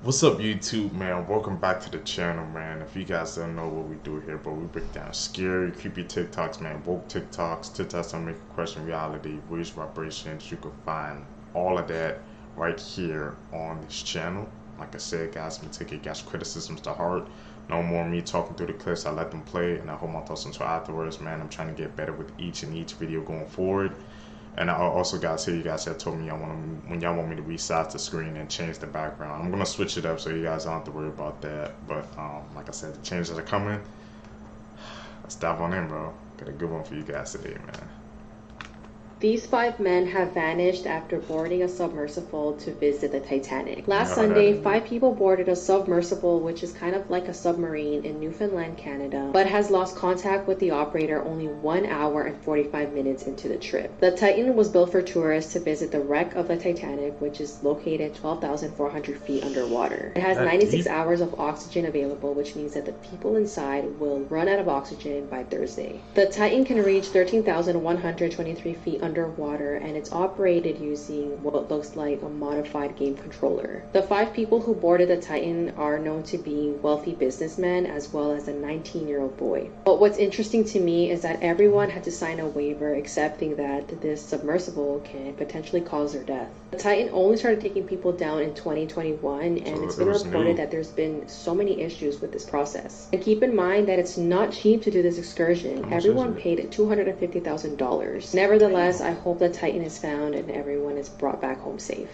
What's up, YouTube, man? Welcome back to the channel, man. If you guys don't know what we do here, but we break down scary, creepy TikToks, man. Woke TikToks that make you question reality, voice vibrations. You can find all of that right here on this channel. Like I said, guys, I'm taking guys' criticisms to heart. No more me talking through the clips. I let them play, and I hold my thoughts until afterwards, man. I'm trying to get better with each video going forward. And I also, guys, here you guys have told me when y'all want me to resize the screen and change the background. I'm gonna switch it up so you guys don't have to worry about that. But like I said, the changes are coming. Let's dive on in, bro. Got a good one for you guys today, man. These 5 men have vanished after boarding a submersible to visit the Titanic. Last Sunday, 5 people boarded a submersible, which is kind of like a submarine, in Newfoundland, Canada, but has lost contact with the operator only 1 hour and 45 minutes into the trip. The Titan was built for tourists to visit the wreck of the Titanic, which is located 12,400 feet underwater. It has 96 hours of oxygen available, which means that the people inside will run out of oxygen by Thursday. The Titan can reach 13,123 feet underwater, and it's operated using what looks like a modified game controller. The 5 people who boarded the Titan are known to be wealthy businessmen as well as a 19-year-old boy. But what's interesting to me is that everyone had to sign a waiver accepting that this submersible can potentially cause their death. The Titan only started taking people down in 2021, and it's been reported that there's been so many issues with this process. And keep in mind that it's not cheap to do this excursion. Everyone paid $250,000. Nevertheless, I hope the Titan is found and everyone is brought back home safe.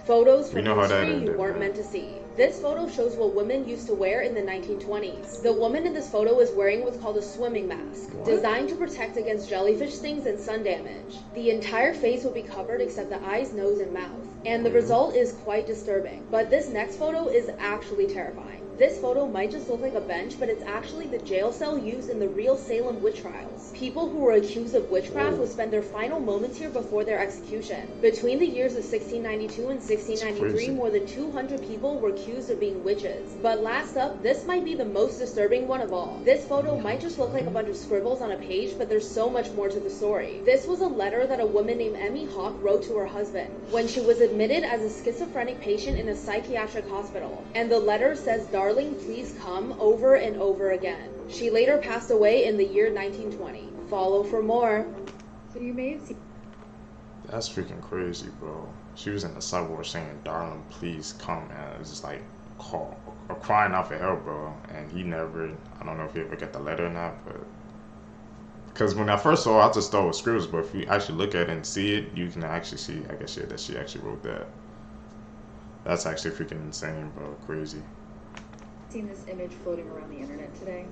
Photos from history you weren't meant to see. This photo shows what women used to wear in the 1920s. The woman in this photo is wearing what's called a swimming mask, designed to protect against jellyfish stings and sun damage. The entire face will be covered except the eyes, nose, and mouth. And the result is quite disturbing. But this next photo is actually terrifying. This photo might just look like a bench, but it's actually the jail cell used in the real Salem witch trials. People who were accused of witchcraft would spend their final moments here before their execution. Between the years of 1692 and 1693, more than 200 people were accused of being witches. But last up, this might be the most disturbing one of all. This photo might just look like a bunch of scribbles on a page, but there's so much more to the story. This was a letter that a woman named Emmy Hawk wrote to her husband when she was admitted as a schizophrenic patient in a psychiatric hospital. And the letter says, "Darling, please come," over and over again. She later passed away in the year 1920. Follow for more. So you may have seen. That's freaking crazy, bro. She was in the sidewalk saying, "Darling, please come," man. It's just like crying out for help, bro. And he never, I don't know if he ever got the letter or not, but because when I first saw it, I just thought it was scribbles, but if you actually look at it and see it, you can actually see, I guess, yeah, that she actually wrote that. That's actually freaking insane, bro. Crazy. Seen this image floating around the internet today,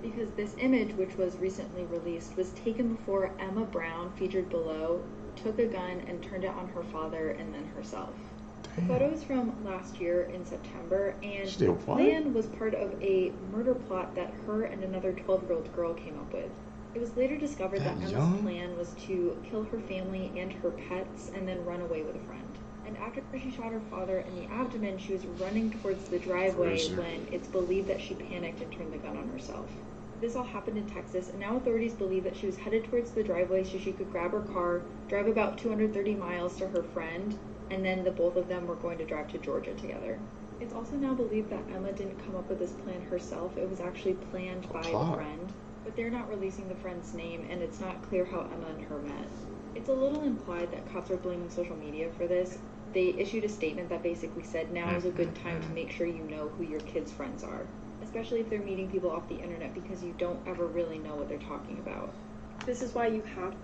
because this image, which was recently released, was taken before Emma Brown, featured below, took a gun and turned it on her father and then herself. The photo is from last year in September, and the plan was part of a murder plot that her and another 12-year-old girl came up with. It was later discovered that Emma's plan was to kill her family and her pets and then run away with a friend. And after she shot her father in the abdomen, she was running towards the driveway when it's believed that she panicked and turned the gun on herself. This all happened in Texas, and now authorities believe that she was headed towards the driveway so she could grab her car, drive about 230 miles to her friend, and then the both of them were going to drive to Georgia together. It's also now believed that Emma didn't come up with this plan herself. It was actually planned by the friend, but they're not releasing the friend's name, and it's not clear how Emma and her met. It's a little implied that cops are blaming social media for this. They issued a statement that basically said, now is a good time to make sure you know who your kids' friends are, especially if they're meeting people off the internet, because you don't ever really know what they're talking about. This is why you have.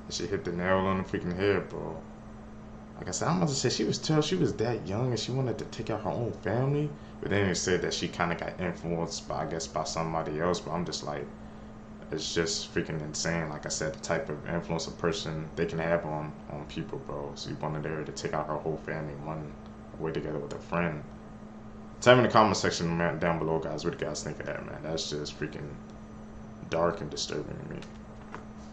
She hit the nail on the freaking head, bro. Like I said, I'm about to say she was that young and she wanted to take out her own family, but then it said that she kind of got influenced by, I guess, by somebody else. But I'm just like, it's just freaking insane. Like I said, the type of influence a person they can have on people, bro. So you wanted her to take out her whole family and run away together with a friend. Tell me in the comment section, man, down below, guys, what you guys think of that, man. That's just freaking dark and disturbing to me.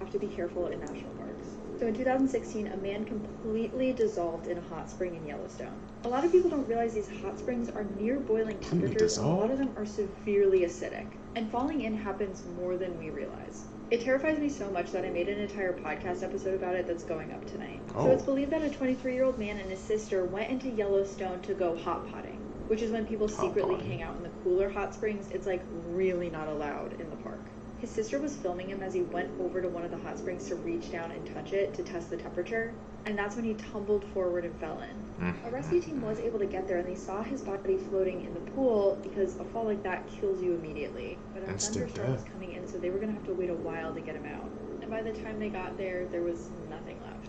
Have to be careful in national parks. So in 2016, a man completely dissolved in a hot spring in Yellowstone. A lot of people don't realize these hot springs are near boiling temperatures, and a lot of them are severely acidic. And falling in happens more than we realize. It terrifies me so much that I made an entire podcast episode about it that's going up tonight. Oh. So it's believed that a 23-year-old man and his sister went into Yellowstone to go hot potting, which is when people secretly hang out in the cooler hot springs. It's like really not allowed in the park. His sister was filming him as he went over to one of the hot springs to reach down and touch it to test the temperature, and that's when he tumbled forward and fell in. A rescue team was able to get there, and they saw his body floating in the pool because a fall like that kills you immediately. But a thunderstorm was coming in, so they were going to have to wait a while to get him out. And by the time they got there, there was nothing left.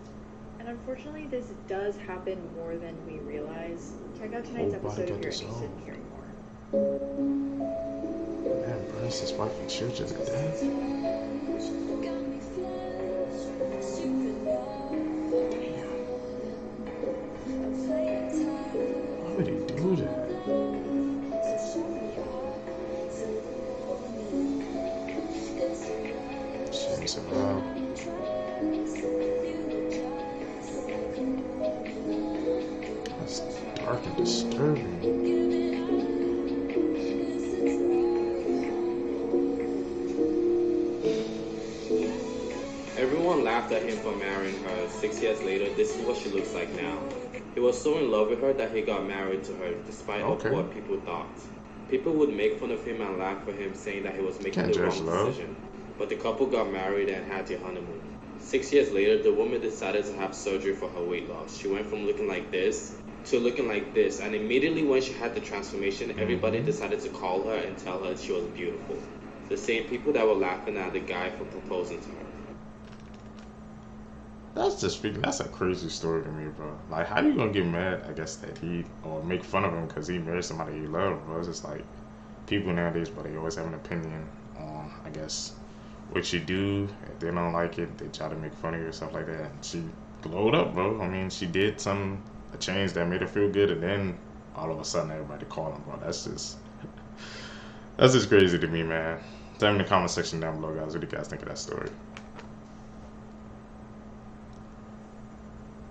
And unfortunately, this does happen more than we realize. Check out tonight's episode if you're interested in hearing more. Man, Bryce, his wife and children are dead. Why would he do that? Shame survived. That's dark and disturbing. Everyone laughed at him for marrying her. 6 years later, this is what she looks like now. He was so in love with her that he got married to her, despite of what people thought. People would make fun of him and laugh for him, saying that he was making the wrong decision. But the couple got married and had their honeymoon. 6 years later, the woman decided to have surgery for her weight loss. She went from looking like this to looking like this, and immediately when she had the transformation, everybody decided to call her and tell her she was beautiful. The same people that were laughing at the guy for proposing to her. That's a crazy story to me, bro. Like, how you gonna get mad, I guess, that or make fun of him because he married somebody you love, bro? It's just like, people nowadays, but they always have an opinion on, I guess, what you do. If they don't like it, they try to make fun of you or stuff like that. And she glowed up, bro. I mean, she did a change that made her feel good, and then all of a sudden everybody calling, bro. That's just crazy to me, man. Tell me in the comment section down below, guys, what do you guys think of that story?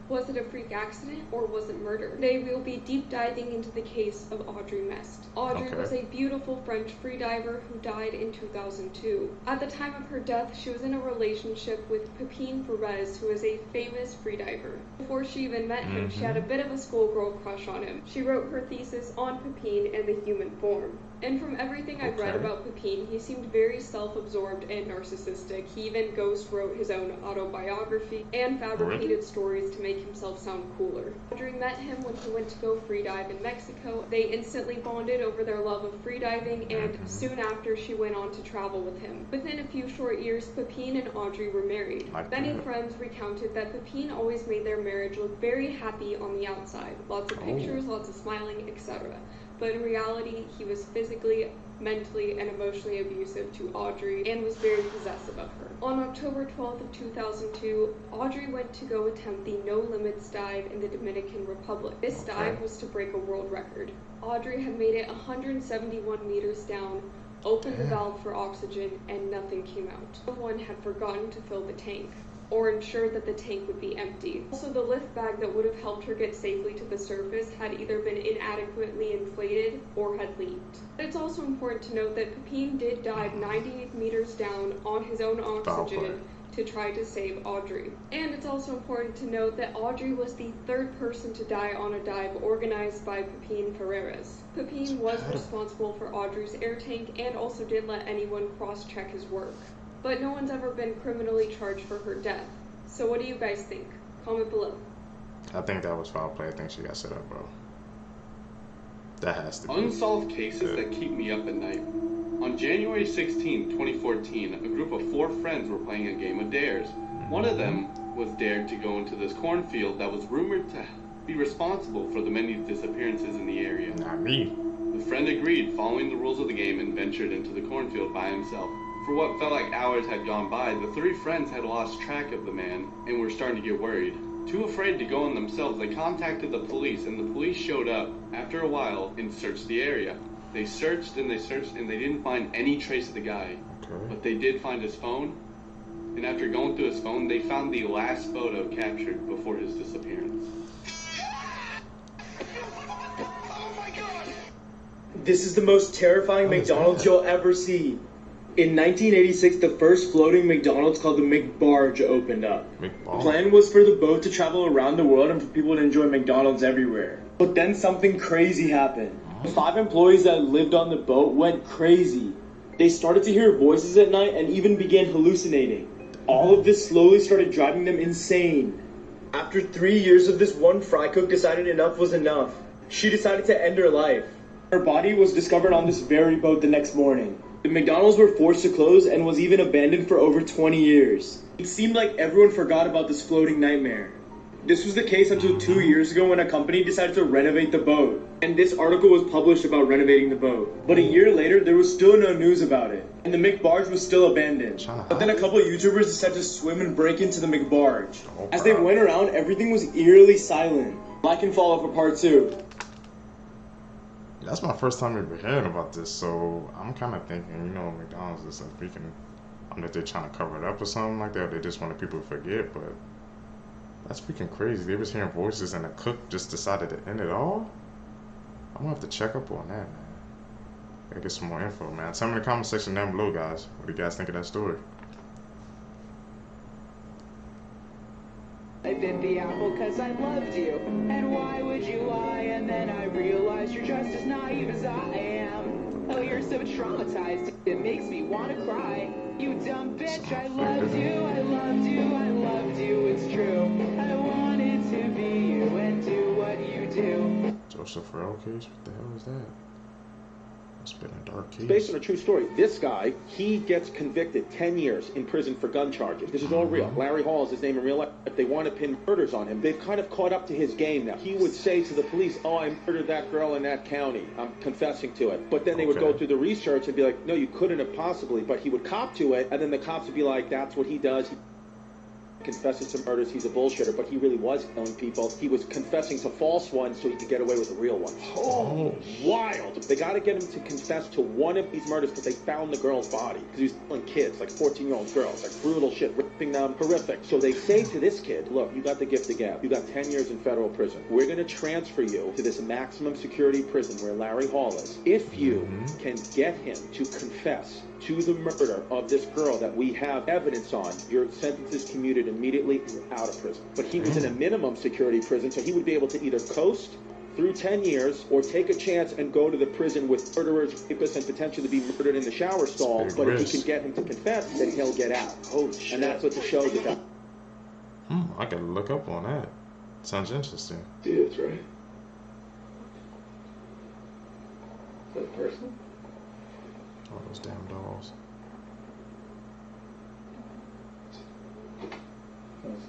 Was it a freak accident or was it murder? Today we will be deep diving into the case of Audrey Mest. Audrey was a beautiful French freediver who died in 2002. At the time of her death, she was in a relationship with Pepin Perez, who is a famous freediver. Before she even met him, she had a bit of a schoolgirl crush on him. She wrote her thesis on Pepin and the human form. And from everything I've read about Pepin, he seemed very self-absorbed and narcissistic. He even ghost wrote his own autobiography and fabricated stories to make himself sound cooler. Audrey met him when he went to go freedive in Mexico. They instantly bonded over their love of freediving, and soon after she went on to travel with him. Within a few short years, Pepin and Audrey were married. Many friends recounted that Pepin always made their marriage look very happy on the outside. Lots of pictures, lots of smiling, etc. But in reality, he was physically, mentally, and emotionally abusive to Audrey and was very possessive of her. On October 12th of 2002, Audrey went to go attempt the No Limits dive in the Dominican Republic. This dive was to break a world record. Audrey had made it 171 meters down, opened the valve for oxygen, and nothing came out. Someone had forgotten to fill the tank, or ensured that the tank would be empty. Also, the lift bag that would have helped her get safely to the surface had either been inadequately inflated or had leaked. It's also important to note that Pepin did dive 98 meters down on his own oxygen to try to save Audrey. And it's also important to note that Audrey was the third person to die on a dive organized by Pepin Ferreras. Pepin was responsible for Audrey's air tank and also didn't let anyone cross-check his work. But no one's ever been criminally charged for her death. So what do you guys think? Comment below. I think that was foul play. I think she got set up, bro. That has to be. Unsolved cases that keep me up at night. On January 16, 2014, a group of 4 friends were playing a game of dares. One of them was dared to go into this cornfield that was rumored to be responsible for the many disappearances in the area. Not me. The friend agreed, following the rules of the game, and ventured into the cornfield by himself. For what felt like hours had gone by, the 3 friends had lost track of the man and were starting to get worried. Too afraid to go on themselves, they contacted the police, and the police showed up after a while and searched the area. They searched and they didn't find any trace of the guy. But they did find his phone, and after going through his phone, they found the last photo captured before his disappearance. This is the most terrifying McDonald's you'll ever see. In 1986, the first floating McDonald's called the McBarge opened up. The plan was for the boat to travel around the world and for people to enjoy McDonald's everywhere. But then something crazy happened. The 5 employees that lived on the boat went crazy. They started to hear voices at night and even began hallucinating. All of this slowly started driving them insane. After 3 years of this, one fry cook decided enough was enough. She decided to end her life. Her body was discovered on this very boat the next morning. The McDonald's were forced to close and was even abandoned for over 20 years. It seemed like everyone forgot about this floating nightmare. This was the case until 2 years ago when a company decided to renovate the boat. And this article was published about renovating the boat. But a year later, there was still no news about it. And the McBarge was still abandoned. But then a couple of YouTubers decided to swim and break into the McBarge. As they went around, everything was eerily silent. Like and follow for part 2. That's my first time ever hearing about this, so I'm kind of thinking, McDonald's is like freaking, I don't know if they're trying to cover it up or something like that, or they just wanted people to forget, but that's freaking crazy. They was hearing voices and the cook just decided to end it all? I'm gonna have to check up on that, man. Gotta get some more info, man. Tell me in the comment section down below, guys. What do you guys think of that story? I bit the apple cause I loved you. And why would you lie? And then I realized you're just as naive as I am. Oh, you're so traumatized, it makes me want to cry. You dumb bitch, I loved you, I loved you, I loved you, it's true. I wanted to be you and do what you do. Joseph Farrell case? What the hell is that? It's been a dark case. It's based on a true story. This guy, he gets convicted 10 years in prison for gun charges. This is all real. Larry Hall is his name in real life. If they want to pin murders on him, they've kind of caught up to his game now. He would say to the police, oh, I murdered that girl in that county. I'm confessing to it. But then they would go through the research and be like, no, you couldn't have possibly. But he would cop to it, and then the cops would be like, that's what he does. He confesses to murders, he's a bullshitter, but he really was killing people. He was confessing to false ones so he could get away with the real ones. Oh, wild. They got to get him to confess to one of these murders because they found the girl's body. Because he was killing kids, like 14-year-old girls, like brutal shit, ripping them, horrific. So they say to this kid, look, you got the gift of gab. You got 10 years in federal prison. We're going to transfer you to this maximum security prison where Larry Hall is. If you can get him to confess to the murder of this girl that we have evidence on, your sentence is commuted immediately and you're out of prison. But he was in a minimum security prison, so he would be able to either coast through 10 years or take a chance and go to the prison with murderers, rapists, and potentially be murdered in the shower stall. But if he can get him to confess, then he'll get out. Oh, shit. And that's what the show's about. I gotta look up on that. Sounds interesting. Dude, that's right. Is that a person? All those damn dolls.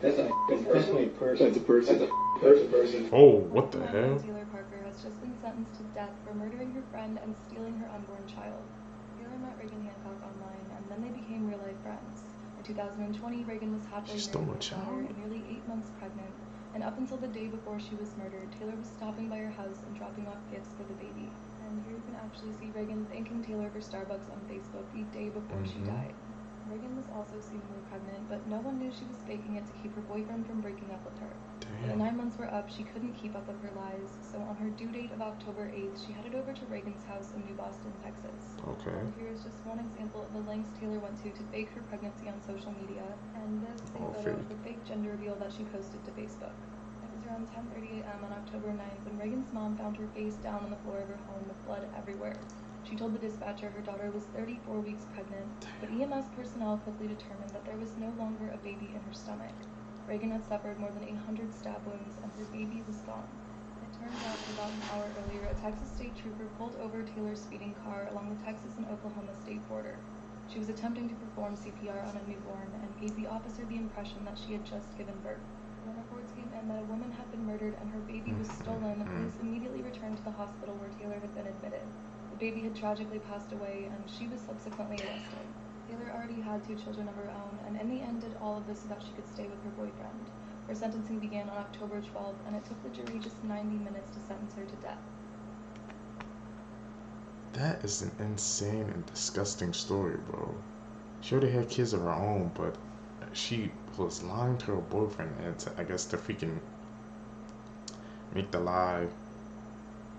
That's a person. That's a person. That's a person. Oh, what the hell? Taylor Parker has just been sentenced to death for murdering her friend and stealing her unborn child. Taylor met Reagan Hancock online, and then they became real-life friends. In 2020, Reagan was happily married with a daughter and nearly 8 months pregnant, and up until the day before she was murdered, Taylor was stopping by her house and dropping off gifts for the baby. And here you can actually see Reagan thanking Taylor for Starbucks on Facebook the day before she died. Reagan was also seemingly pregnant, but no one knew she was faking it to keep her boyfriend from breaking up with her. When the 9 months were up, she couldn't keep up with her lies, so on her due date of October 8th, she headed over to Reagan's house in New Boston, Texas. Okay. And here is just one example of the lengths Taylor went to fake her pregnancy on social media, and this is a photo of the fake gender reveal that she posted to Facebook. It was around 10:30 a.m. on October 9th when Reagan's mom found her face down on the floor of her home with blood everywhere. She told the dispatcher her daughter was 34 weeks pregnant, but EMS personnel quickly determined that there was no longer a baby in her stomach. Reagan had suffered more than 800 stab wounds, and her baby was gone. It turns out that about an hour earlier, a Texas state trooper pulled over Taylor's speeding car along the Texas and Oklahoma state border. She was attempting to perform CPR on a newborn and gave the officer the impression that she had just given birth. When reports came in that a woman had been murdered and her baby was stolen, police immediately returned to the hospital where Taylor had been admitted. The baby had tragically passed away, and she was subsequently arrested. Taylor already had 2 children of her own, and in the end did all of this so that she could stay with her boyfriend. Her sentencing began on October 12th, and it took the jury just 90 minutes to sentence her to death. That is an insane and disgusting story, bro. She already had kids of her own, but she was lying to her boyfriend, and I guess to freaking make the lie,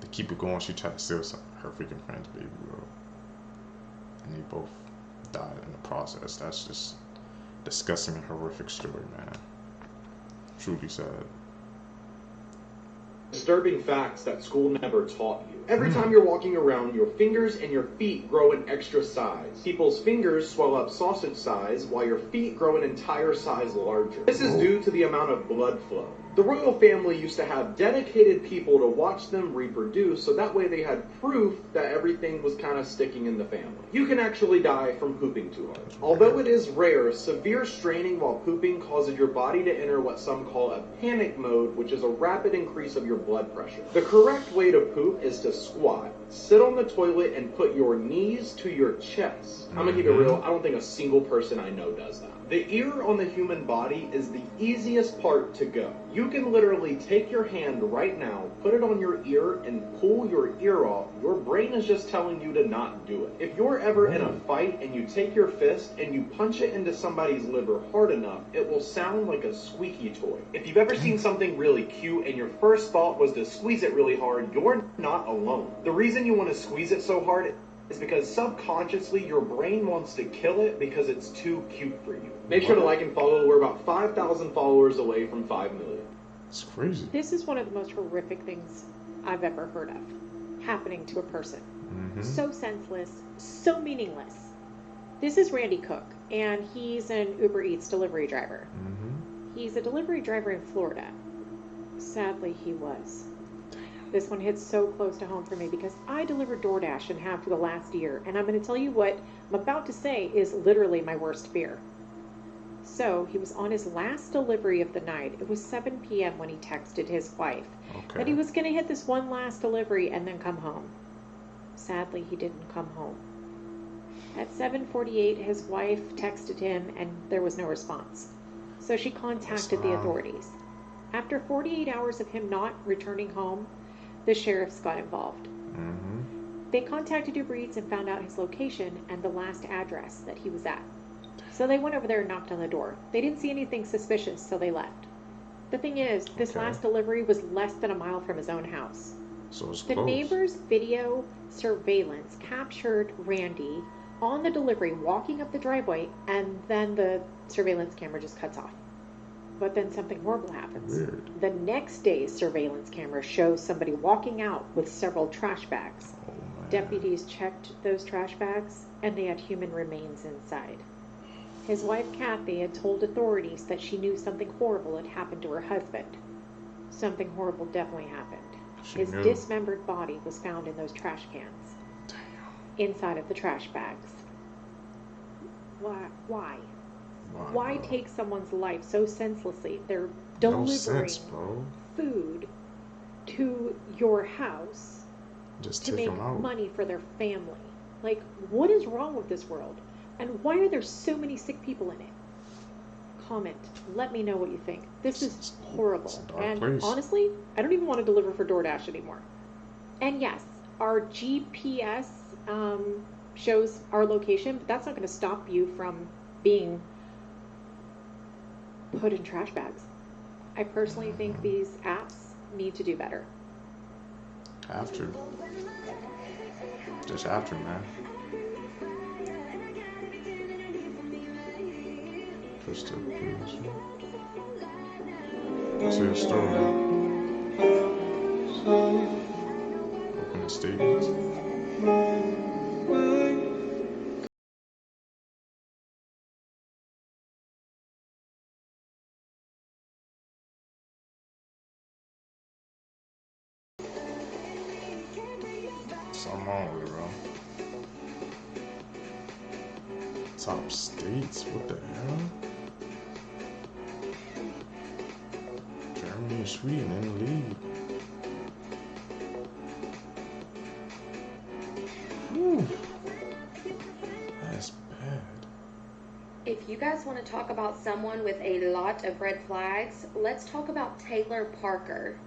to keep it going, she tried to steal her freaking friend's baby, bro. And they both died in the process. That's just disgusting and horrific story, man. Truly sad. Disturbing facts that school never taught you. Every time you're walking around, your fingers and your feet grow an extra size. People's fingers swell up sausage size, while your feet grow an entire size larger. This is due to the amount of blood flow. The royal family used to have dedicated people to watch them reproduce, so that way they had proof that everything was kind of sticking in the family. You can actually die from pooping too hard. Although it is rare, severe straining while pooping causes your body to enter what some call a panic mode, which is a rapid increase of your blood pressure. The correct way to poop is to squat, sit on the toilet, and put your knees to your chest. I'm gonna keep it real, I don't think a single person I know does that. The ear on the human body is the easiest part to go. You can literally take your hand right now, put it on your ear, and pull your ear off. Your brain is just telling you to not do it. If you're ever in a fight and you take your fist and you punch it into somebody's liver hard enough, it will sound like a squeaky toy. If you've ever seen something really cute and your first thought was to squeeze it really hard, you're not alone. The reason you want to squeeze it so hard is because subconsciously your brain wants to kill it because it's too cute for you. Make sure to like and follow. We're about 5,000 followers away from 5 million. It's crazy. This is one of the most horrific things I've ever heard of happening to a person. So senseless, so meaningless. This is Randy Cook, and he's an Uber Eats delivery driver. He's a delivery driver in Florida. Sadly, he was. This one hits so close to home for me because I delivered DoorDash and have for the last year, and I'm going to tell you what I'm about to say is literally my worst fear. So he was on his last delivery of the night. It was 7 p.m. when he texted his wife that he was going to hit this one last delivery and then come home. Sadly, he didn't come home. At 7:48, his wife texted him and there was no response. So she contacted the authorities. After 48 hours of him not returning home, the sheriffs got involved. They contacted Uber Eats and found out his location and the last address that he was at. So they went over there and knocked on the door. They didn't see anything suspicious, so they left. The thing is, this last delivery was less than a mile from his own house. So it's the close. neighbor's video surveillance captured Randy on the delivery walking up the driveway, and then the surveillance camera just cuts off. But then something horrible happens. Weird. The next day's surveillance camera shows somebody walking out with several trash bags. Deputies checked those trash bags, and they had human remains inside. His wife, Kathy, had told authorities that she knew something horrible had happened to her husband. Something horrible definitely happened. His dismembered body was found in those trash cans. Inside of the trash bags. Why take someone's life so senselessly? They're delivering food to your house to make money for their family. Like, what is wrong with this world? And why are there so many sick people in it? Comment. Let me know what you think. This is horrible. And honestly, I don't even want to deliver for DoorDash anymore. And yes, our GPS shows our location, but that's not going to stop you from being put in trash bags. I personally think these apps need to do better. Just after, man. Push the page. See the story. Open the statements. Something wrong with it, bro. Top states? What the hell? Germany and Sweden in the lead. Whew. That's bad. If you guys want to talk about someone with a lot of red flags, let's talk about Taylor Parker.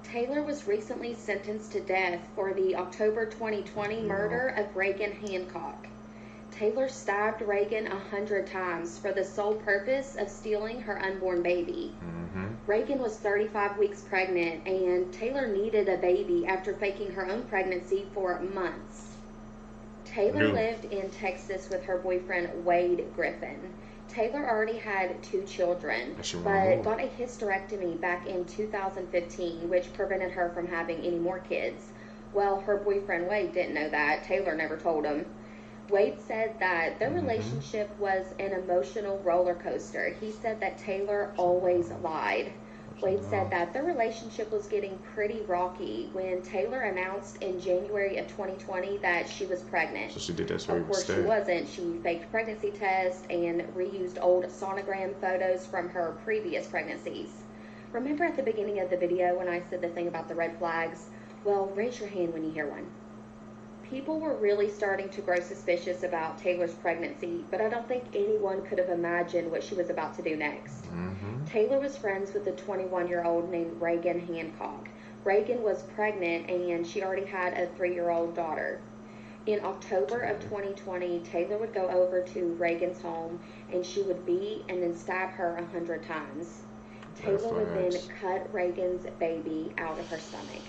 Taylor was recently sentenced to death for the October 2020 murder of Reagan Hancock. Taylor stabbed Reagan 100 times for the sole purpose of stealing her unborn baby. Reagan was 35 weeks pregnant, and Taylor needed a baby after faking her own pregnancy for months. Taylor lived in Texas with her boyfriend Wade Griffin. Taylor already had 2 children, but got a hysterectomy back in 2015, which prevented her from having any more kids. Well, her boyfriend Wade didn't know that. Taylor never told him. Wade said that their relationship was an emotional roller coaster. He said that Taylor always lied. Wade said that their relationship was getting pretty rocky when Taylor announced in January of 2020 that she was pregnant. So she did that so Of course she wasn't. She faked pregnancy tests and reused old sonogram photos from her previous pregnancies. Remember at the beginning of the video when I said the thing about the red flags? Well, raise your hand when you hear one. People were really starting to grow suspicious about Taylor's pregnancy, but I don't think anyone could have imagined what she was about to do next. Taylor was friends with a 21-year-old named Reagan Hancock. Reagan was pregnant and she already had a 3-year-old daughter. In October of 2020, Taylor would go over to Reagan's home and she would beat and then stab her 100 times. Taylor would then cut Reagan's baby out of her stomach.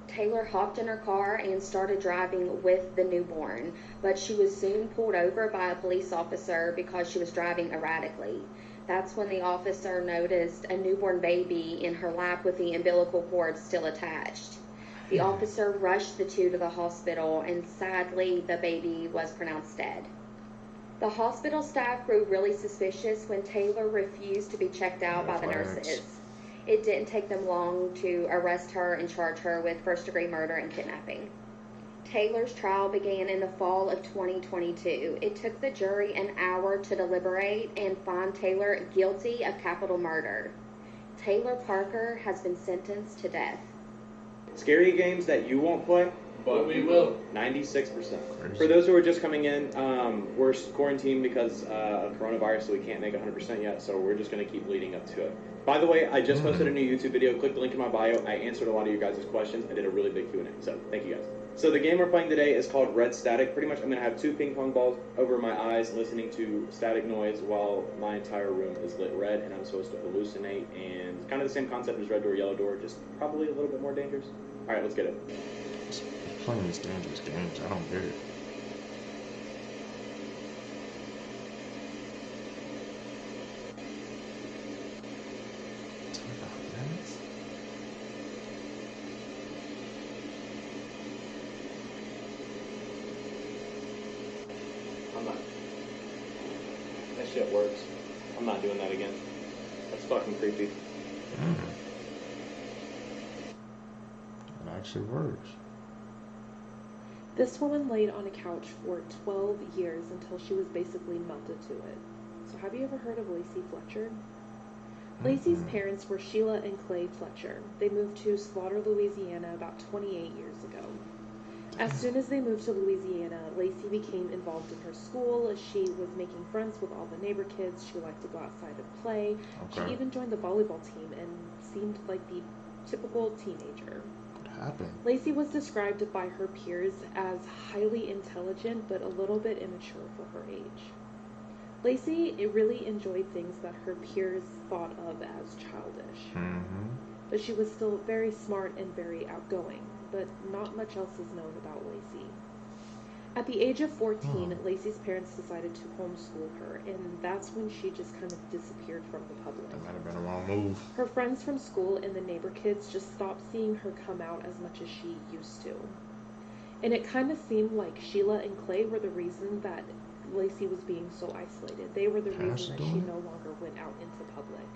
Taylor hopped in her car and started driving with the newborn, but she was soon pulled over by a police officer because she was driving erratically. That's when the officer noticed a newborn baby in her lap with the umbilical cord still attached. The officer rushed the 2 to the hospital, and sadly, the baby was pronounced dead. The hospital staff grew really suspicious when Taylor refused to be checked out by the nurses. It didn't take them long to arrest her and charge her with first-degree murder and kidnapping. Taylor's trial began in the fall of 2022. It took the jury an hour to deliberate and find Taylor guilty of capital murder. Taylor Parker has been sentenced to death. Scary games that you won't play? But we will. 96%. For those who are just coming in, we're quarantined because of coronavirus, so we can't make 100% yet, so we're just going to keep leading up to it. By the way, I just posted a new YouTube video. Click the link in my bio. I answered a lot of you guys' questions. I did a really big Q&A, so thank you guys. So the game we're playing today is called Red Static. Pretty much I'm going to have 2 ping pong balls over my eyes listening to static noise while my entire room is lit red, and I'm supposed to hallucinate, and kind of the same concept as Red Door, Yellow Door, just probably a little bit more dangerous. All right, let's get it. Playing these dangerous games, I don't get it. That shit works. I'm not doing that again. That's fucking creepy. It actually works. This woman laid on a couch for 12 years until she was basically melted to it. So have you ever heard of Lacey Fletcher? Lacey's parents were Sheila and Clay Fletcher. They moved to Slaughter, Louisiana about 28 years ago. As soon as they moved to Louisiana, Lacey became involved in her school. She was making friends with all the neighbor kids. She liked to go outside and play. She even joined the volleyball team and seemed like the typical teenager. Happened. Lacey was described by her peers as highly intelligent but a little bit immature for her age. Lacey really enjoyed things that her peers thought of as childish. But she was still very smart and very outgoing, but not much else is known about Lacey. At the age of 14, Lacey's parents decided to homeschool her, and that's when she just kind of disappeared from the public. That might have been a wrong move. Her friends from school and the neighbor kids just stopped seeing her come out as much as she used to. And it kind of seemed like Sheila and Clay were the reason that Lacey was being so isolated. They were the reason that she no longer went out into public.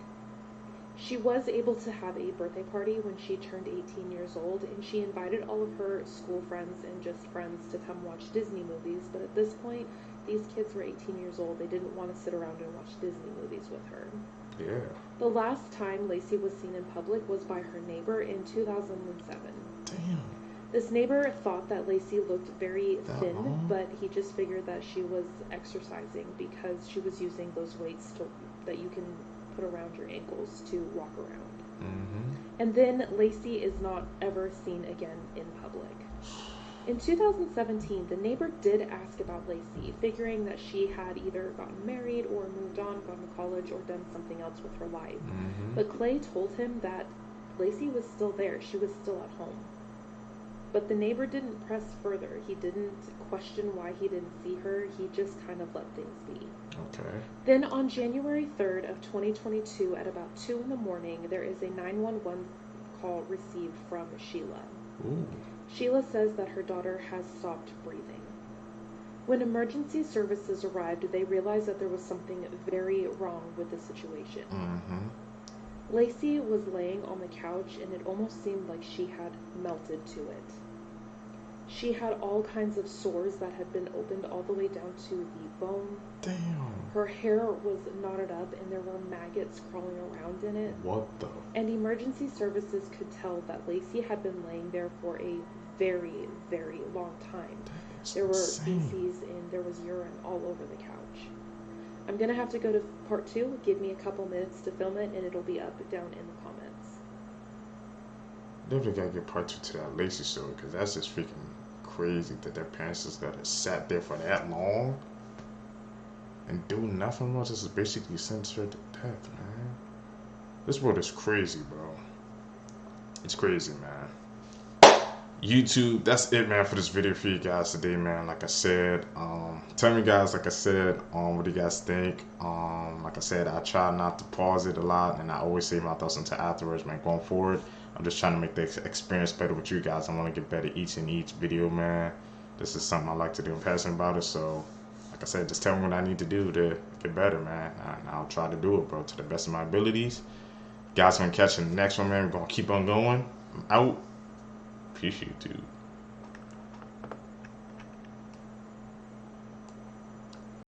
She was able to have a birthday party when she turned 18 years old, and she invited all of her school friends and just friends to come watch Disney movies, but at this point, these kids were 18 years old. They didn't want to sit around and watch Disney movies with her. Yeah. The last time Lacey was seen in public was by her neighbor in 2007. Damn. This neighbor thought that Lacey looked very thin, but he just figured that she was exercising because she was using those weights that you can put around your ankles to walk around. And then Lacey is not ever seen again in public. In 2017, the neighbor did ask about Lacey, figuring that she had either gotten married or moved on, gone to college, or done something else with her life. But Clay told him that Lacey was still there. She was still at home. But the neighbor didn't press further. He didn't question why he didn't see her. He just kind of let things be. Okay. Then on January 3rd of 2022 at about 2 in the morning, there is a 911 call received from Sheila. Ooh. Sheila says that her daughter has stopped breathing. When emergency services arrived, they realized that there was something very wrong with the situation. Mm-hmm. Lacey was laying on the couch, and it almost seemed like she had melted to it. She had all kinds of sores that had been opened all the way down to the bone. Damn. Her hair was knotted up, and there were maggots crawling around in it. What the? And emergency services could tell that Lacey had been laying there for a very, very long time. There were feces and there was urine all over the couch. I'm going to have to go to part 2. Give me a couple minutes to film it, and it'll be up down in the comments. Definitely got to get part 2 to that Lacey story, because that's just freaking crazy that their parents just got to sat there for that long and do nothing more. This is basically censored to death, man. This world is crazy, bro. It's crazy, man. YouTube, that's it, man, for this video for you guys today, man. Like I said, tell me, guys, like I said, what do you guys think? Like I said, I try not to pause it a lot, and I always save my thoughts until afterwards, man. Going forward, I'm just trying to make the experience better with you guys. I want to get better each video, man. This is something I like to do. I'm passionate about it, so like I said, just tell me what I need to do to get better, man. And I'll try to do it, bro, to the best of my abilities. Guys, gonna catch you in the next one, man. We're gonna keep on going. I'm out. Peace, YouTube.